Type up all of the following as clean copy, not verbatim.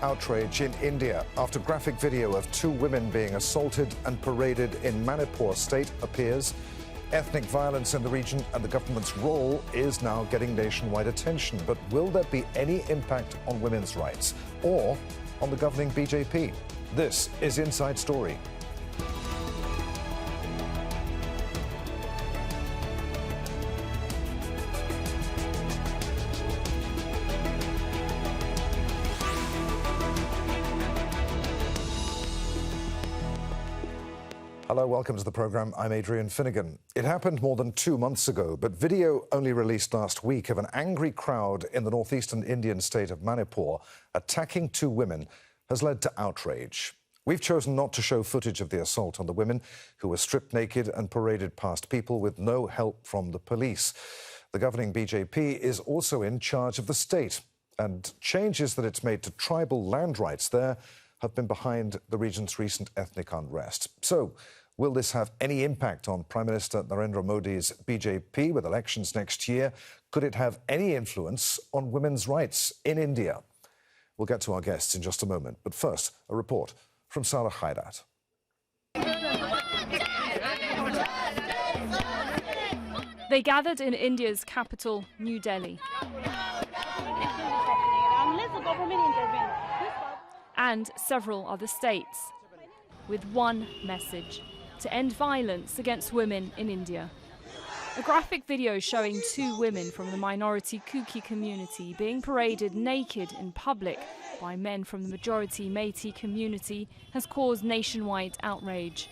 outrage in India after graphic video of two women being assaulted and paraded in Manipur state appears. Ethnic violence in the region and the government's role is now getting nationwide attention. But will there be any impact on women's rights or on the governing BJP? This is Inside Story. Hello, welcome to the programme. I'm Adrian Finighan. It happened more than 2 months ago, but video only released last week of an angry crowd in the northeastern Indian state of Manipur attacking two women has led to outrage. We've chosen not to show footage of the assault on the women, who were stripped naked and paraded past people with no help from the police. The governing BJP is also in charge of the state, and changes that it's made to tribal land rights there have been behind the region's recent ethnic unrest. So, will this have any impact on Prime Minister Narendra Modi's BJP with elections next year? Could it have any influence on women's rights in India? We'll get to our guests in just a moment. But first, a report from Sarah Khairat. They gathered in India's capital, New Delhi, and several other states, with one message: to end violence against women in India. A graphic video showing two women from the minority Kuki community being paraded naked in public by men from the majority Meiteis community has caused nationwide outrage.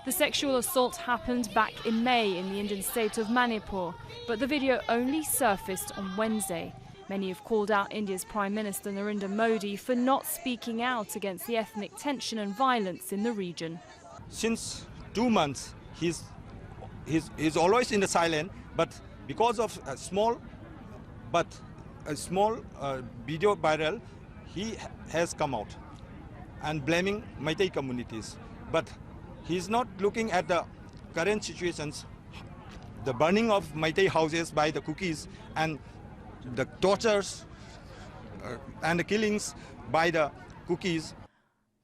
The sexual assault happened back in May in the Indian state of Manipur, but the video only surfaced on Wednesday. Many have called out India's Prime Minister Narendra Modi for not speaking out against the ethnic tension and violence in the region. Since 2 months, he's always in the silent, but because of a small video viral, he has come out and blaming Meiteis communities. But he's not looking at the current situations, the burning of Meiteis houses by the Kukis and the tortures and the killings by the Kukis.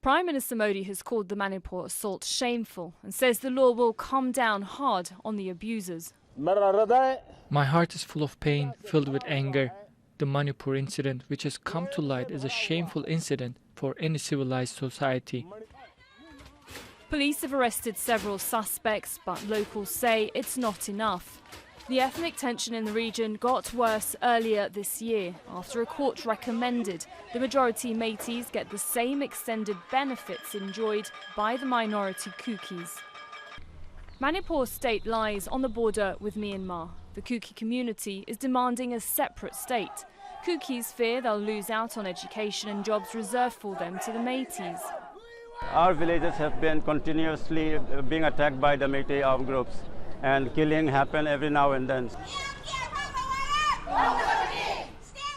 Prime Minister Modi has called the Manipur assault shameful and says the law will come down hard on the abusers. My heart is full of pain, filled with anger. The Manipur incident, which has come to light, is a shameful incident for any civilized society. Police have arrested several suspects, but locals say it's not enough. The ethnic tension in the region got worse earlier this year after a court recommended the majority Meiteis get the same extended benefits enjoyed by the minority Kukis. Manipur state lies on the border with Myanmar. The Kuki community is demanding a separate state. Kukis fear they'll lose out on education and jobs reserved for them to the Meiteis. Our villages have been continuously being attacked by the Meitei armed groups, and killing happen every now and then.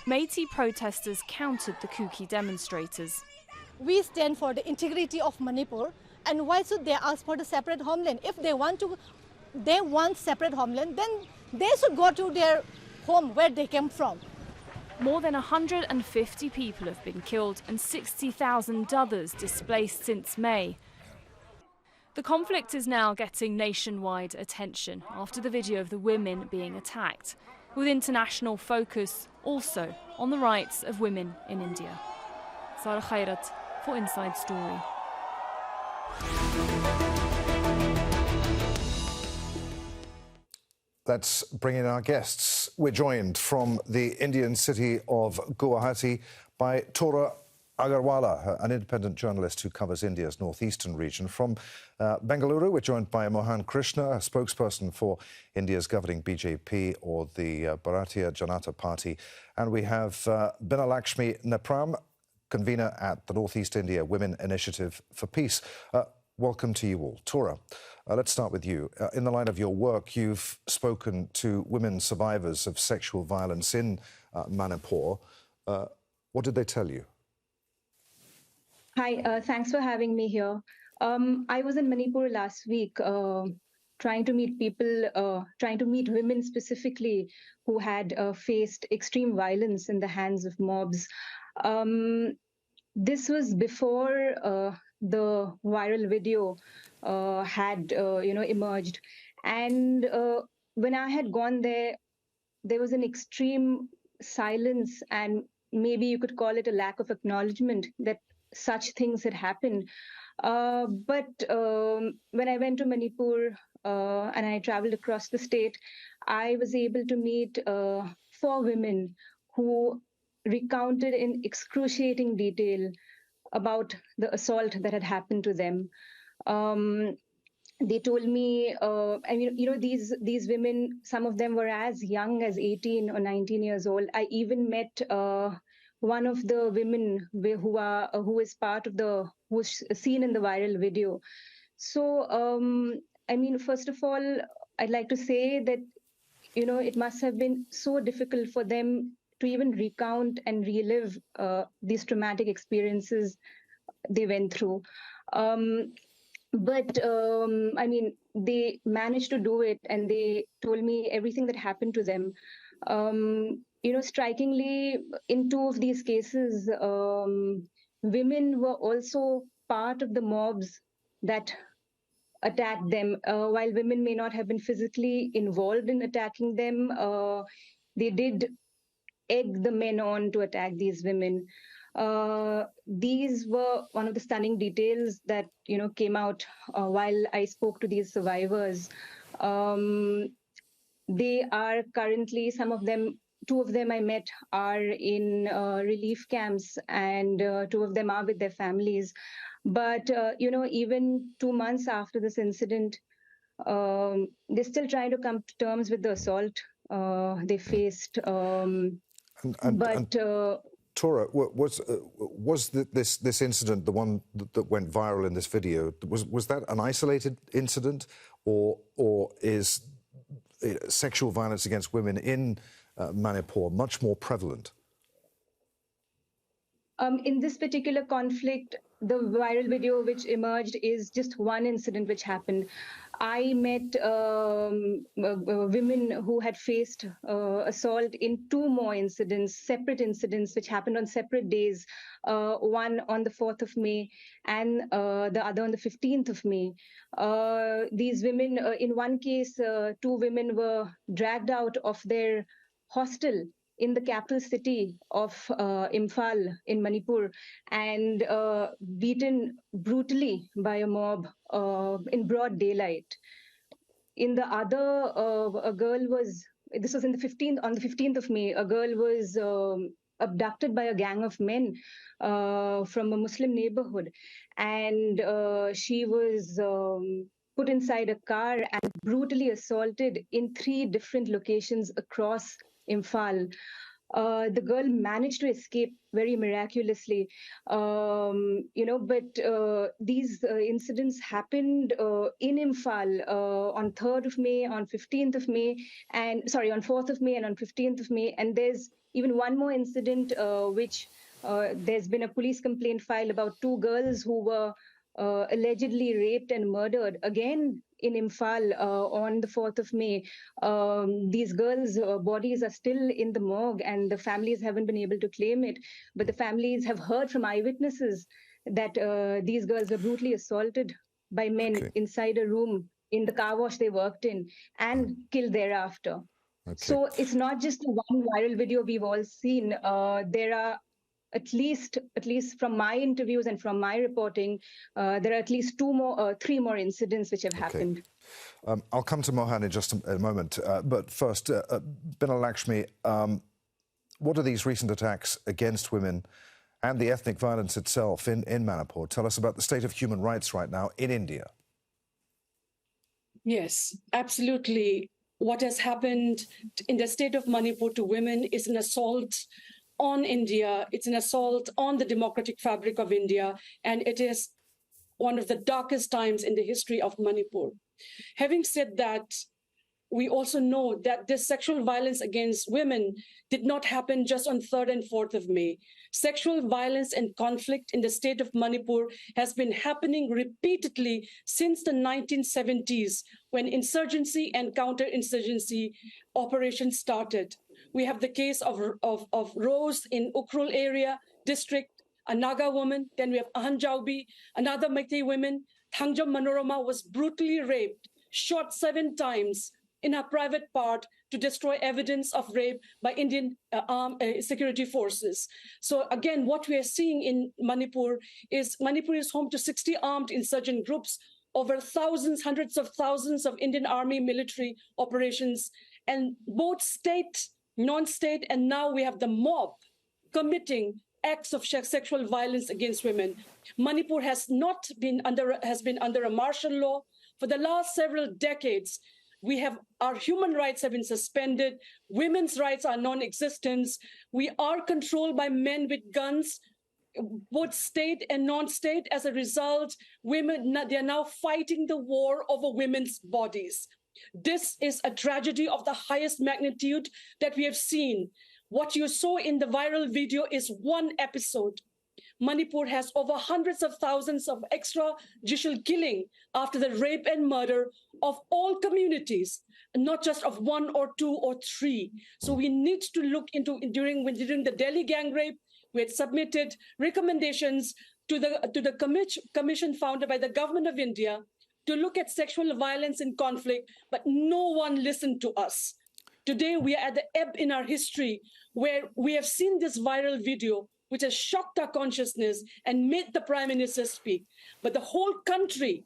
Meitei protesters countered the Kuki demonstrators. We stand for the integrity of Manipur, and why should they ask for the separate homeland? If they want separate homeland, then they should go to their home where they came from. More than 150 people have been killed and 60,000 others displaced since May. The conflict is now getting nationwide attention after the video of the women being attacked, with international focus also on the rights of women in India. Sarah Khairat for Inside Story. Let's bring in our guests. We're joined from the Indian city of Guwahati by Tora Agarwala, an independent journalist who covers India's northeastern region. From Bengaluru, we're joined by Mohan, Krishna, a spokesperson for India's governing BJP, or the Bharatiya Janata party. And we have Binalakshmi Nepram, convener at the Northeast India Women Initiative for Peace. Welcome to you all. Tora, let's start with you. In the line of your work, you've spoken to women survivors of sexual violence in Manipur. What did they tell you? Hi, thanks for having me here. I was in Manipur last week trying to meet women specifically who had faced extreme violence in the hands of mobs. this was before the viral video had emerged, and when I had gone there, there was an extreme silence, and maybe you could call it a lack of acknowledgement that such things had happened. But when I went to Manipur and I traveled across the state, I was able to meet 4 women who recounted in excruciating detail about the assault that had happened to them. They told me, these women, some of them were as young as 18 or 19 years old. I even met one of the women who is part of who was seen in the viral video. So, first of all, I'd like to say that, it must have been so difficult for them to even recount and relive these traumatic experiences they went through. But they managed to do it, and they told me everything that happened to them. Strikingly, in 2 of these cases, women were also part of the mobs that attacked them. While women may not have been physically involved in attacking them, they did egg the men on to attack these women. These were one of the stunning details that came out while I spoke to these survivors. They are currently, some of them, 2 of them I met are in relief camps, and 2 of them are with their families. But even 2 months after this incident, they're still trying to come to terms with the assault they faced. Tora, was this incident, the one that went viral in this video, was that an isolated incident, or is sexual violence against women in Manipur much more prevalent? In this particular conflict, the viral video which emerged is just one incident which happened. I met women who had faced assault in 2 more incidents, separate incidents, which happened on separate days, one on the 4th of May and the other on the 15th of May. These women, in one case, 2 women were dragged out of their hostel in the capital city of Imphal in Manipur, and beaten brutally by a mob in broad daylight. In the other, a girl was, this was on the 15th of May, a girl was abducted by a gang of men from a Muslim neighborhood, and she was put inside a car and brutally assaulted in 3 different locations across Imphal. The girl managed to escape very miraculously, but these incidents happened in Imphal on 3rd of May, on 15th of May, on 4th of May and on 15th of May. And there's even one more incident which there's been a police complaint filed about 2 girls who were allegedly raped and murdered, again in Imphal on the 4th of May. These girls' bodies are still in the morgue, and the families haven't been able to claim it. But the families have heard from eyewitnesses that these girls were brutally assaulted by men inside a room in the car wash they worked in, and killed thereafter. So it's not just the one viral video we've all seen. There are at least from my interviews and from my reporting, there are at least 3 more incidents which have happened. I'll come to Mohan in just a moment. But first, Binalakshmi, what are these recent attacks against women and the ethnic violence itself in Manipur? Tell us about the state of human rights right now in India. Yes, absolutely. What has happened in the state of Manipur to women is an assault on India. It's an assault on the democratic fabric of India, and it is one of the darkest times in the history of Manipur. Having said that, we also know that this sexual violence against women did not happen just on 3rd and 4th of May. Sexual violence and conflict in the state of Manipur has been happening repeatedly since the 1970s, when insurgency and counterinsurgency operations started. We have the case of Rose in Ukhrul area district, a Naga woman. Then we have Ahanjaubi, another Meitei woman. Thangjam Manorama was brutally raped, shot 7 times in her private part to destroy evidence of rape by Indian security forces. So again, what we are seeing in Manipur is home to 60 armed insurgent groups, over thousands, hundreds of thousands of Indian Army military operations, and both state, non-state, and now we have the mob committing acts of sexual violence against women. Manipur has been under a martial law for the last several decades. Our human rights have been suspended. Women's rights are non-existent. We are controlled by men with guns, both state and non-state. As a result, they are now fighting the war over women's bodies. This is a tragedy of the highest magnitude that we have seen. What you saw in the viral video is one episode. Manipur has over hundreds of thousands of extrajudicial killing after the rape and murder of all communities, not just of 1 or 2 or 3. So we need to look into, during the Delhi gang rape, we had submitted recommendations to the commission founded by the government of India to look at sexual violence in conflict, but no one listened to us. Today, we are at the ebb in our history where we have seen this viral video, which has shocked our consciousness and made the Prime Minister speak. But the whole country,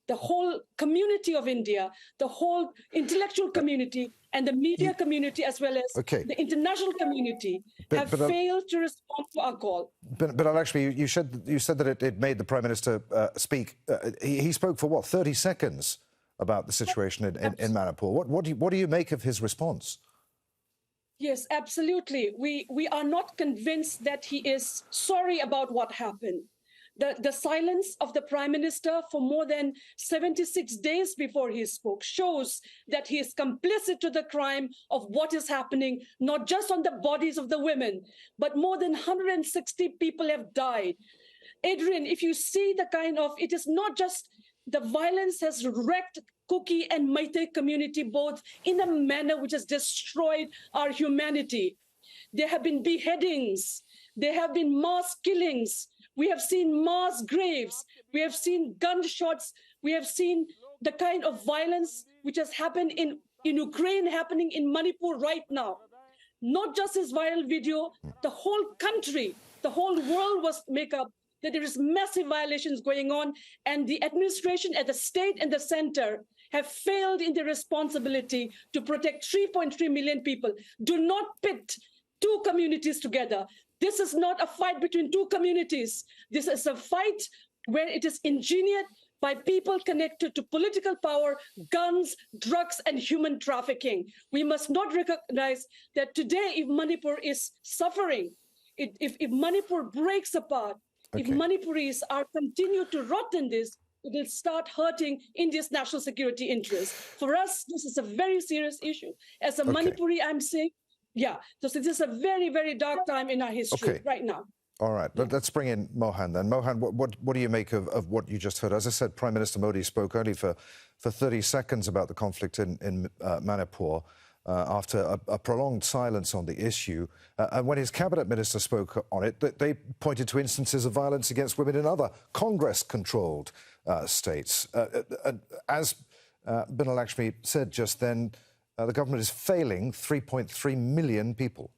the whole community of India, the whole intellectual community, and the media community, as well as the international community, have failed to respond to our call. Binalakshmi, you said that it made the Prime Minister speak. He spoke for, what, 30 seconds about the situation in Manipur. What do you make of his response? Yes, absolutely. We are not convinced that he is sorry about what happened. The silence of the Prime Minister for more than 76 days before he spoke shows that he is complicit to the crime of what is happening, not just on the bodies of the women, but more than 160 people have died. Adrian, if you see it is not just the violence has wrecked Kuki and Meitei community both in a manner which has destroyed our humanity. There have been beheadings. There have been mass killings. We have seen mass graves. We have seen gunshots. We have seen the kind of violence which has happened in Ukraine happening in Manipur right now. Not just this viral video, the whole country, the whole world was make up that there is massive violations going on, and the administration at the state and the center have failed in their responsibility to protect 3.3 million people. Do not pit 2 communities together. This is not a fight between 2 communities. This is a fight where it is engineered by people connected to political power, guns, drugs, and human trafficking. We must not recognize that today, if Manipur is suffering, if Manipur breaks apart, if Manipuris are continue to rot in this, it will start hurting India's national security interests. For us, this is a very serious issue. As a Manipuri, I'm saying, so this is a very, very dark time in our history right now. All right, let's bring in Mohan then. Mohan, what do you make of what you just heard? As I said, Prime Minister Modi spoke only for 30 seconds about the conflict in Manipur after a prolonged silence on the issue. And when his cabinet minister spoke on it, they pointed to instances of violence against women in other Congress-controlled states. As Binalakshmi said just then, the government is failing 3.3 million people.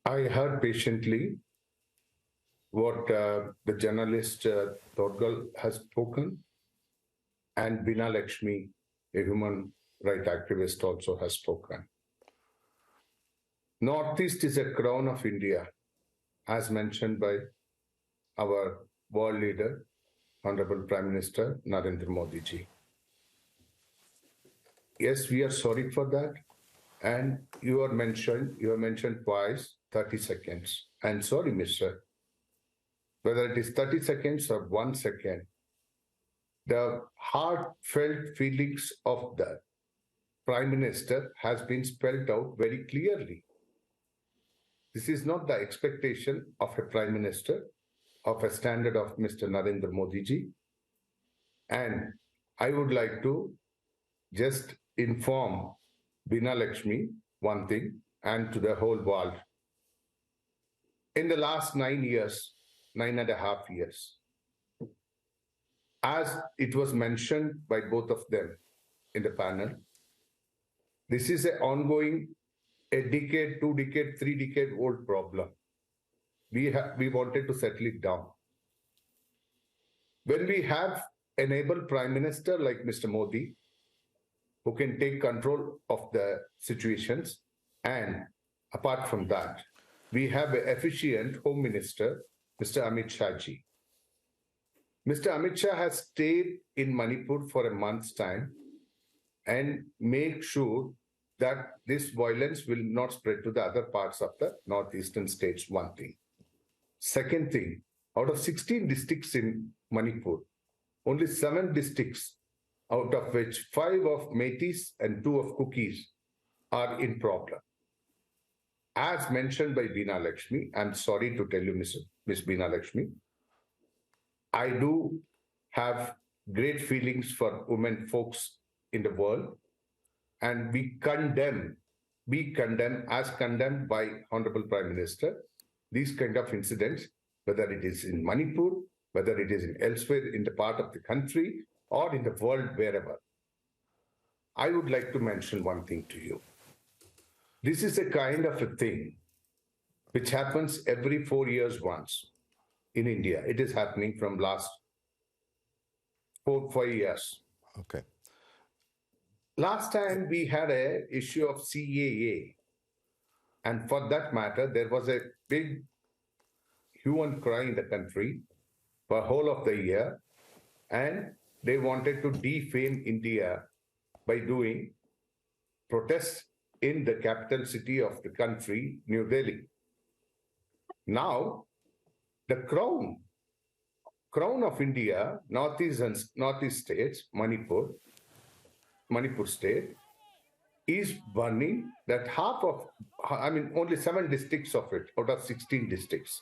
I heard patiently what the journalist Torgal has spoken, and Binalakshmi, a human rights activist, also has spoken. Northeast is a crown of India, as mentioned by our world leader, Honorable Prime Minister Narendra Modi ji. Yes, we are sorry for that. And you have mentioned twice 30 seconds. And sorry, mister, whether it is 30 seconds or 1 second, the heartfelt feelings of the Prime Minister has been spelled out very clearly. This is not the expectation of a Prime Minister, of a standard of Mr. Narendra Modi ji. And I would like to just inform Binalakshmi one thing, and to the whole world in the last 9.5 years, as it was mentioned by both of them in the panel, this is an ongoing, a decade, 2 decade, 3 decade old problem. We wanted to settle it down. When we have an able prime minister like Mr. Modi, who can take control of the situations, and apart from that, we have an efficient home minister, Mr. Amit Shah ji. Mr. Amit Shah has stayed in Manipur for a month's time and make sure that this violence will not spread to the other parts of the northeastern states, one thing. Second thing, out of 16 districts in Manipur, only 7 districts, out of which 5 of Meiteis and 2 of Kukis are in problem. As mentioned by Binalakshmi, I'm sorry to tell you, Miss Binalakshmi, I do have great feelings for women folks in the world, and we condemn, as condemned by Honorable Prime Minister, these kind of incidents, whether it is in Manipur, whether it is in elsewhere in the part of the country or in the world, wherever. I would like to mention one thing to you. This is a kind of a thing which happens every 4 years once in India. It is happening from last 4-5 years. Okay. Last time we had an issue of CAA, and for that matter, there was a big hue and cry in the country for whole of the year, and they wanted to defame India by doing protests in the capital city of the country, New Delhi. Now, the crown of India, northeast states, Manipur state, is burning that only 7 districts of it out of 16 districts.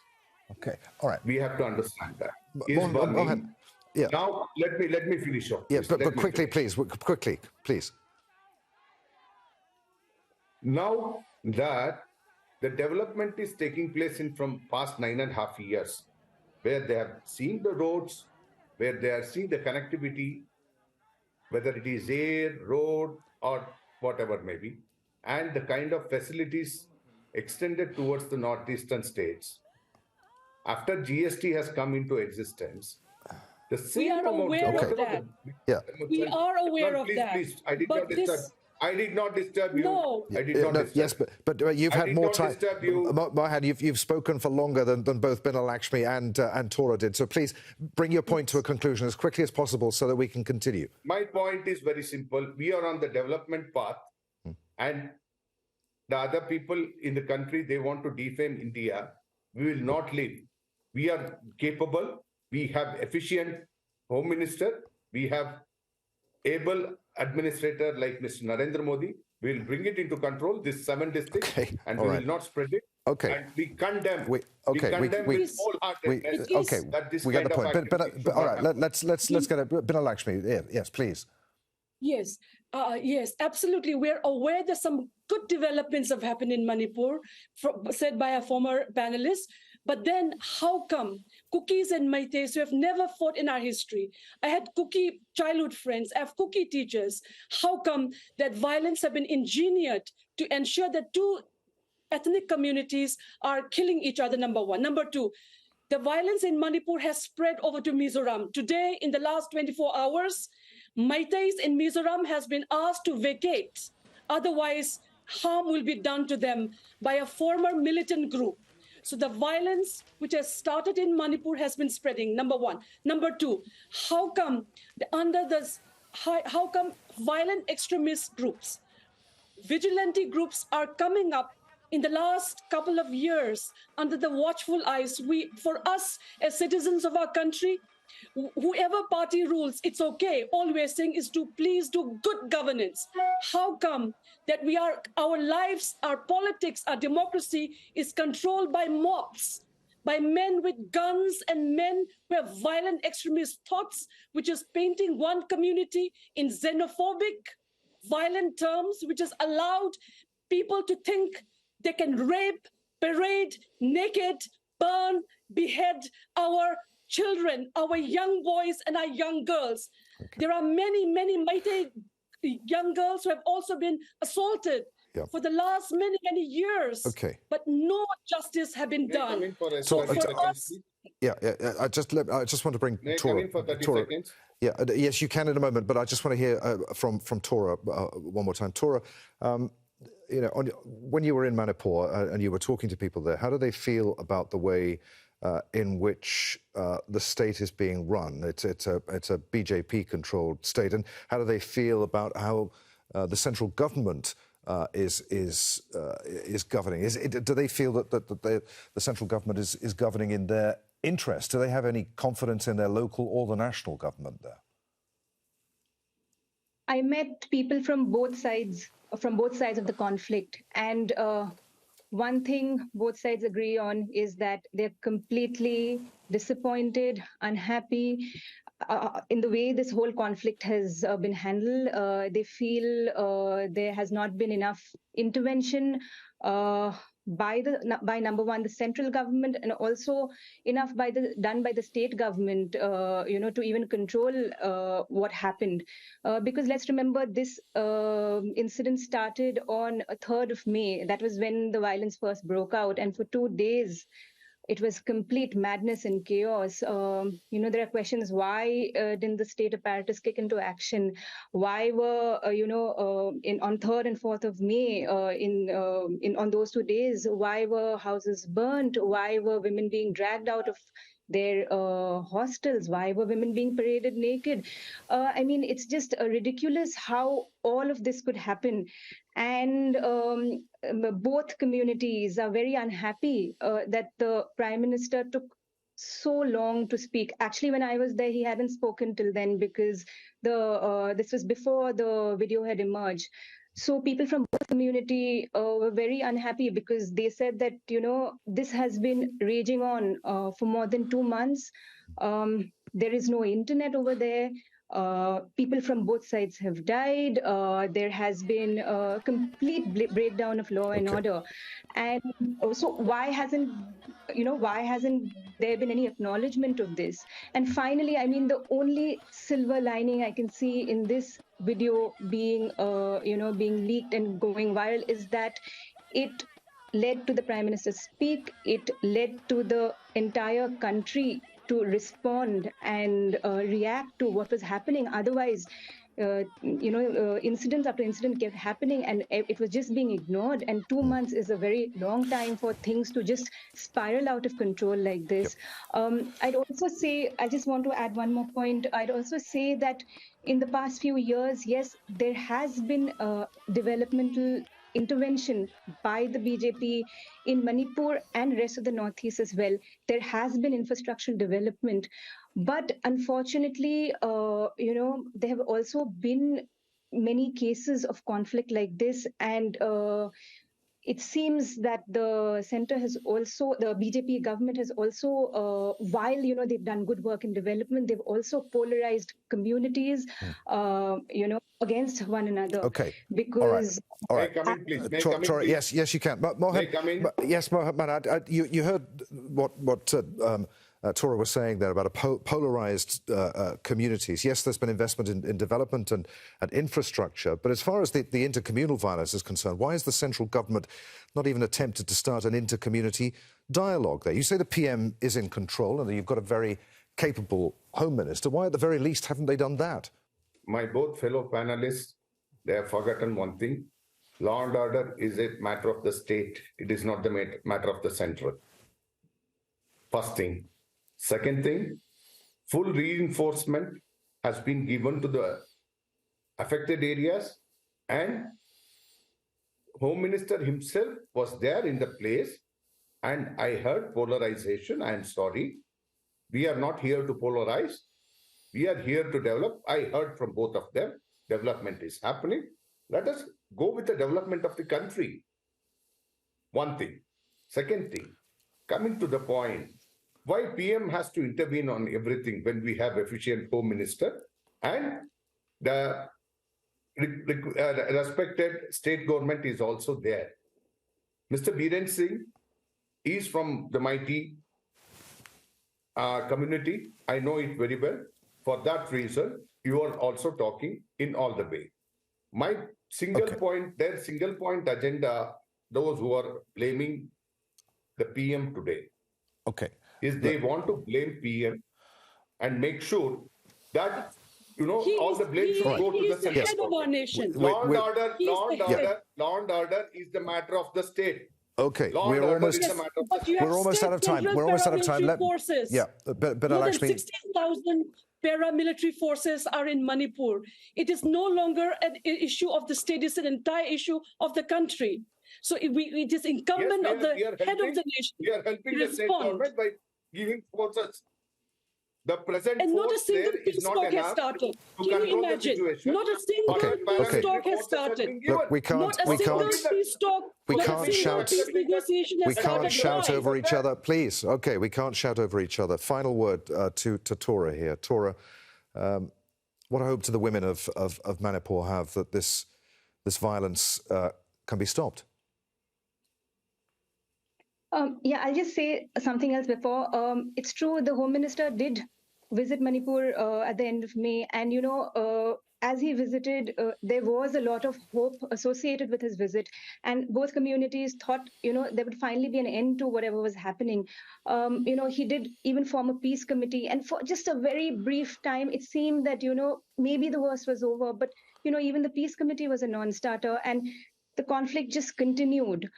Okay, all right. We have to understand that. Is Mohan, burning. Mohan, yeah. Now, let me finish off. Yeah, but quickly, please, quickly, please. Now that the development is taking place from past 9.5 years, where they have seen the roads, where they are seeing the connectivity, whether it is air, road, or whatever may be, and the kind of facilities extended towards the northeastern states. After GST has come into existence, the same we are aware of that. We are aware of that. Please, I did not disturb you. No. I did not disturb. Yes, but you've had more time. Mohan, you've spoken for longer than both Binalakshmi and Tora did. So please bring your point to a conclusion as quickly as possible so that we can continue. My point is very simple. We are on the development path, and the other people in the country, they want to defame India. We will not leave. We are capable. We have efficient home minister. We have able administrator like Mr. Narendra Modi. We will bring it into control, this 7 districts, and we will not spread it. Okay. And we condemn. We condemn with wholeheartedness that this we get kind the point. of But all right, let's get it. Binalakshmi, yes, please. Yes, yes, absolutely. We're aware that some good developments have happened in Manipur, said by a former panelist. But then how come Kukis and Meiteis, who have never fought in our history, I had Kuki childhood friends, I have Kuki teachers, how come that violence have been engineered to ensure that 2 ethnic communities are killing each other, number 1. Number 2, the violence in Manipur has spread over to Mizoram. Today, in the last 24 hours, Meiteis in Mizoram has been asked to vacate. Otherwise, harm will be done to them by a former militant group. So the violence which has started in Manipur has been spreading, number 1. Number 2, how come violent extremist groups, vigilante groups are coming up in the last couple of years under the watchful eyes? For us as citizens of our country, whoever party rules, it's okay. All we're saying is to please do good governance. How come that our lives, our politics, our democracy is controlled by mobs, by men with guns and men who have violent extremist thoughts, which is painting one community in xenophobic, violent terms, which has allowed people to think they can rape, parade naked burn, behead our children, our young boys and our young girls. There are many, many Meitei young girls who have also been assaulted for the last many, many years. But no justice has been done. So for us, I just want to bring May Tora. I come in for 30 Tora. seconds? Yeah, yes, you can in a moment, but I just want to hear from Tora one more time. Tora, you know, when you were in Manipur and you were talking to people there, how do they feel about the way in which the state is being run? It's a BJP-controlled state, and how do they feel about how the central government is governing? Do they feel that the central government is governing in their interest? Do they have any confidence in their local or the national government there? I met people from both sides of the conflict, and one thing both sides agree on is that they're completely disappointed, unhappy in the way this whole conflict has been handled. They feel there has not been enough intervention by number one, the central government, and also enough done by the state government, to even control what happened. Because let's remember, this incident started on 3rd of May. That was when the violence first broke out, and for 2 days, it was complete madness and chaos. There are questions: why didn't the state apparatus kick into action? Why were, on 3rd and 4th of May, on those 2 days, why were houses burnt? Why were women being dragged out of their hostels? Why were women being paraded naked? It's just ridiculous how all of this could happen. And both communities are very unhappy that the Prime Minister took so long to speak. Actually, when I was there, he hadn't spoken till then, because this was before the video had emerged. So people from both community were very unhappy, because they said that, this has been raging on for more than 2 months. There is no internet over there. People from both sides have died. There has been a complete breakdown of law and order. And also, why hasn't there been any acknowledgement of this? And finally, the only silver lining I can see in this video being leaked and going viral is that it led to the Prime Minister speak. It led to the entire country to respond and react to what was happening. Otherwise, incident after incident kept happening, and it was just being ignored. And 2 months is a very long time for things to just spiral out of control like this. I'd also say, I just want to add one more point. I'd also say that in the past few years, yes, there has been developmental intervention by the BJP in Manipur and rest of the Northeast as well. There has been infrastructural development, but unfortunately, there have also been many cases of conflict like this, and it seems that the center has also, the BJP government has also, while, they've done good work in development, they've also polarized communities, against one another. Okay. Because... All right. May I come in, please? May I come in, Tora, please? yes, you can. Mohan, May I come in? Yes, Mohan, you heard what Tora was saying there about polarized communities. Yes, there's been investment in development and infrastructure, but as far as the intercommunal violence is concerned, why has the central government not even attempted to start an intercommunity dialogue there? You say the PM is in control and that you've got a very capable Home Minister. Why, at the very least, haven't they done that? My both fellow panelists, they have forgotten one thing. Law and order is a matter of the state. It is not the matter of the central. First thing. Second thing, full reinforcement has been given to the affected areas, and Home Minister himself was there in the place, and I heard polarization. I am sorry. We are not here to polarize. We are here to develop. I heard from both of them, development is happening. Let us go with the development of the country. One thing. Second thing, coming to the point, why PM has to intervene on everything when we have efficient Home Minister and the respected state government is also there. Mr. Biren Singh is from the mighty community. I know it very well. For that reason, you are also talking in all the way. My single point, their single point agenda, those who are blaming the PM today, is they want to blame PM and make sure that all the blame should go to the central head of our nation. Law and order is the matter of the state. Okay, we're almost out of time. We're almost out of time. Forces. Yeah, but more than Binalakshmi, 16,000 paramilitary forces are in Manipur. It is no longer an issue of the state; it's an entire issue of the country. So it is incumbent on the head of the nation. We are helping the state government by giving forces. The present and not a single there peace is not talk has enough started. to Can you control the imagine? situation. Not a single peace talk has started. Look, we can't shout over each other, please. Okay, we can't shout over each other. Final word to Tora here. Tora, what hope do the women of Manipur have that this violence can be stopped? Yeah, I'll just say something else before. It's true, the Home Minister did visit Manipur at the end of May. And, as he visited, there was a lot of hope associated with his visit. And both communities thought, there would finally be an end to whatever was happening. He did even form a peace committee. And for just a very brief time, it seemed that, maybe the worst was over. But, even the peace committee was a non-starter. And the conflict just continued.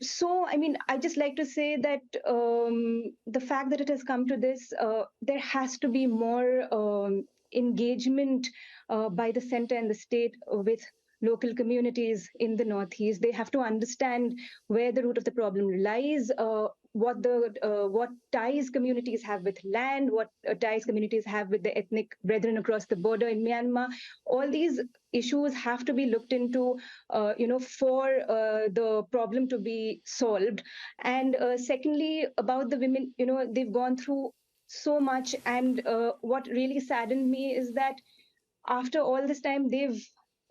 So, I just like to say that the fact that it has come to this, there has to be more engagement by the center and the state with local communities in the Northeast. They have to understand where the root of the problem lies, what ties communities have with land, what ties communities have with the ethnic brethren across the border in Myanmar. All these issues have to be looked into, for the problem to be solved. And secondly, about the women, they've gone through so much. And what really saddened me is that after all this time,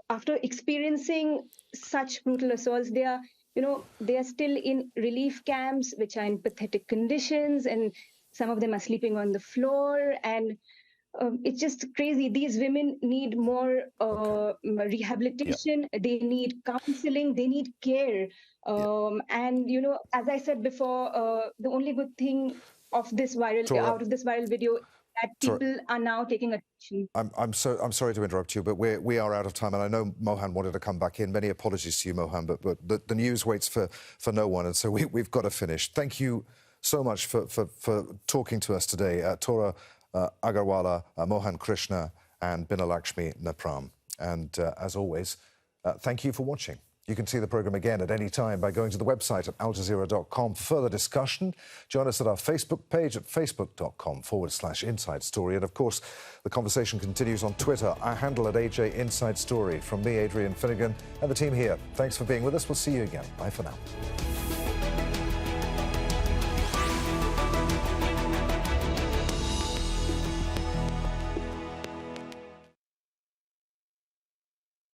after experiencing such brutal assaults, they are still in relief camps, which are in pathetic conditions, and some of them are sleeping on the floor. And it's just crazy. These women need more rehabilitation. They need counseling. They need care. And, as I said before, the only good thing of this out of this viral video that people are now taking attention. I'm sorry to interrupt you, but we are out of time, and I know Mohan wanted to come back in. Many apologies to you, Mohan, but the news waits for no one, and so we've got to finish. Thank you so much for talking to us today, Tora, Agarwala, Mohan, Krishna, and Binalakshmi, Nepram. And as always, thank you for watching. You can see the programme again at any time by going to the website at aljazeera.com for further discussion. Join us at our Facebook page at facebook.com/Inside Story. And of course, the conversation continues on Twitter. Our handle at AJ Inside Story. From me, Adrian Finighan, and the team here. Thanks for being with us. We'll see you again. Bye for now.